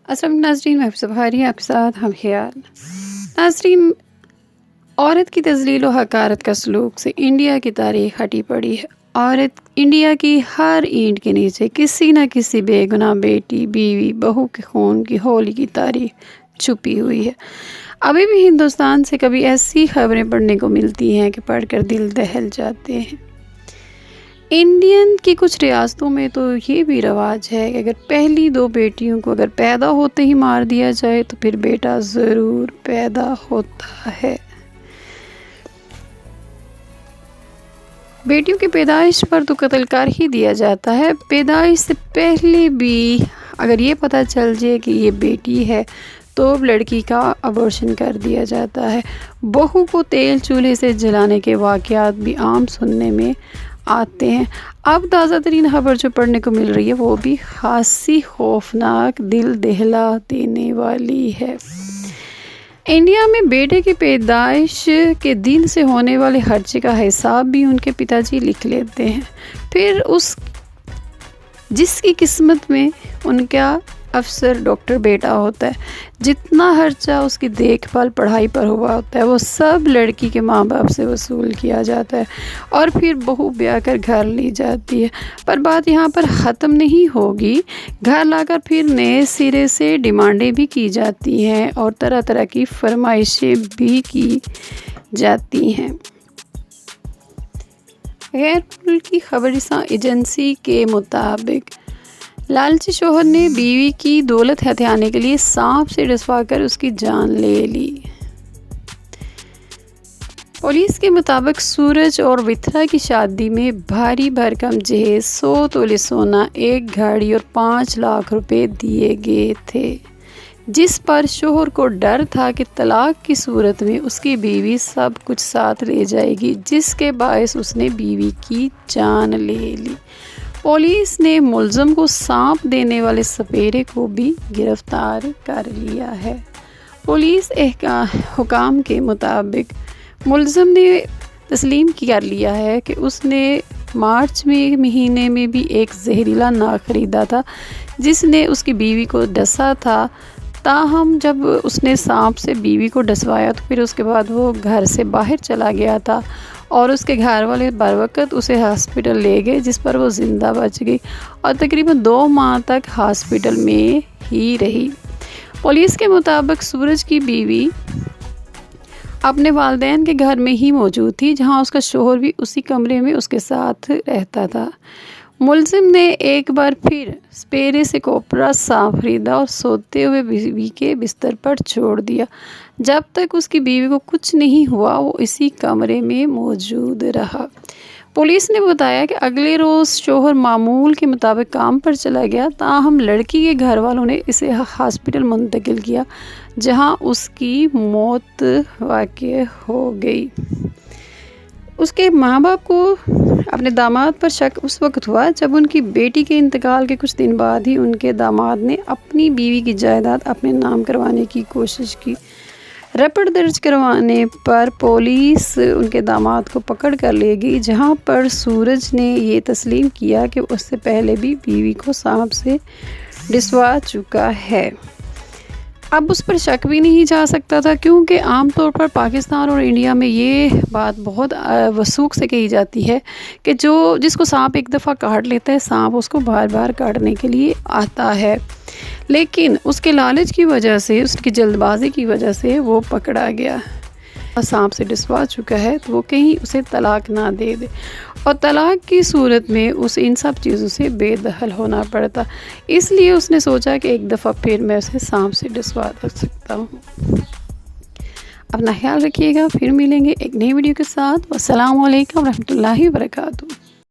السلام ناظرین، میں بہاری آپ کے ساتھ ہم خیال ناظرین، عورت کی تذلیل و حقارت کا سلوک سے انڈیا کی تاریخ ہٹی پڑی ہے۔ عورت انڈیا کی ہر اینٹ کے نیچے کسی نہ کسی بے گناہ بیٹی، بیوی، بہو کے خون کی ہولی کی تاریخ چھپی ہوئی ہے۔ ابھی بھی ہندوستان سے کبھی ایسی خبریں پڑھنے کو ملتی ہیں کہ پڑھ کر دل دہل جاتے ہیں۔ انڈین کی کچھ ریاستوں میں تو یہ بھی رواج ہے کہ اگر پہلی 2 بیٹیوں کو اگر پیدا ہوتے ہی مار دیا جائے تو پھر بیٹا ضرور پیدا ہوتا ہے۔ بیٹیوں کی پیدائش پر تو قتل کر ہی دیا جاتا ہے۔ پیدائش سے پہلے بھی اگر یہ پتہ چل جائے کہ یہ بیٹی ہے تو لڑکی کا ابورشن کر دیا جاتا ہے۔ بہو کو تیل چولہے سے جلانے کے واقعات بھی عام سننے میں آتے ہیں۔ اب تازہ ترین خبر جو پڑھنے کو مل رہی ہے وہ بھی خاصی خوفناک، دل دہلا دینے والی ہے۔ انڈیا میں بیٹے کی پیدائش کے دن سے ہونے والے خرچے کا حساب بھی ان کے پتا جی لکھ لیتے ہیں۔ پھر جس کی قسمت میں ان کا افسر ڈاکٹر بیٹا ہوتا ہے، جتنا خرچہ اس کی دیکھ بھال پڑھائی پر ہوا ہوتا ہے وہ سب لڑکی کے ماں باپ سے وصول کیا جاتا ہے اور پھر بہو بیاہ کر گھر لی جاتی ہے۔ پر بات یہاں پر ختم نہیں ہوگی، گھر لا کر پھر نئے سرے سے ڈیمانڈیں بھی کی جاتی ہیں اور طرح طرح کی فرمائشیں بھی کی جاتی ہیں۔ غیر ملکی خبررساں ایجنسی کے مطابق لالچی شوہر نے بیوی کی دولت ہتھیانے کے لیے سانپ سے ڈسوا کر اس کی جان لے لی۔ پولیس کے مطابق سورج اور وتھرا کی شادی میں بھاری بھرکم جہیز 100 تولے سونا، 1 گاڑی اور 5 لاکھ روپے دیے گئے تھے، جس پر شوہر کو ڈر تھا کہ طلاق کی صورت میں اس کی بیوی سب کچھ ساتھ لے جائے گی، جس کے باعث اس نے بیوی کی جان لے لی۔ پولیس نے ملزم کو سانپ دینے والے سپیرے کو بھی گرفتار کر لیا ہے۔ پولیس حکام کے مطابق ملزم نے تسلیم کر لیا ہے کہ اس نے مارچ مہینے میں بھی ایک زہریلا ناگ خریدا تھا جس نے اس کی بیوی کو ڈسا تھا۔ تاہم جب اس نے سانپ سے بیوی کو ڈسوایا تو پھر اس کے بعد وہ گھر سے باہر چلا گیا تھا اور اس کے گھر والے بروقت اسے ہاسپٹل لے گئے، جس پر وہ زندہ بچ گئی اور تقریباً 2 ماہ تک ہاسپٹل میں ہی رہی۔ پولیس کے مطابق سورج کی بیوی اپنے والدین کے گھر میں ہی موجود تھی، جہاں اس کا شوہر بھی اسی کمرے میں اس کے ساتھ رہتا تھا۔ ملزم نے ایک بار پھر سپیرے سے کوپرا سانپ خریدا اور سوتے ہوئے بیوی کے بستر پر چھوڑ دیا۔ جب تک اس کی بیوی کو کچھ نہیں ہوا وہ اسی کمرے میں موجود رہا۔ پولیس نے بتایا کہ اگلے روز شوہر معمول کے مطابق کام پر چلا گیا، تاہم لڑکی کے گھر والوں نے اسے ہاسپٹل منتقل کیا جہاں اس کی موت واقع ہو گئی۔ اس کے ماں باپ کو اپنے داماد پر شک اس وقت ہوا جب ان کی بیٹی کے انتقال کے کچھ دن بعد ہی ان کے داماد نے اپنی بیوی کی جائیداد اپنے نام کروانے کی کوشش کی۔ رپورٹ درج کروانے پر پولیس ان کے داماد کو پکڑ کر لے گئی، جہاں پر سورج نے یہ تسلیم کیا کہ اس سے پہلے بھی بیوی کو سانپ سے ڈسوا چکا ہے۔ اب اس پر شک بھی نہیں جا سکتا تھا کیونکہ عام طور پر پاکستان اور انڈیا میں یہ بات بہت وثوق سے کہی جاتی ہے کہ جس کو سانپ ایک دفعہ کاٹ لیتا ہے، سانپ اس کو بار بار کاٹنے کے لیے آتا ہے، لیکن اس کے لالچ کی وجہ سے، اس کی جلد بازی کی وجہ سے وہ پکڑا گیا۔ سانپ سے ڈسوا چکا ہے تو وہ کہیں اسے طلاق نہ دے دے، اور طلاق کی صورت میں اسے ان سب چیزوں سے بے دخل ہونا پڑتا، اس لیے اس نے سوچا کہ ایک دفعہ پھر میں اسے سانپ سے ڈسوا سکتا ہوں۔ اپنا خیال رکھیے گا، پھر ملیں گے ایک نئی ویڈیو کے ساتھ۔ والسلام علیکم ورحمۃ اللہ وبرکاتہ۔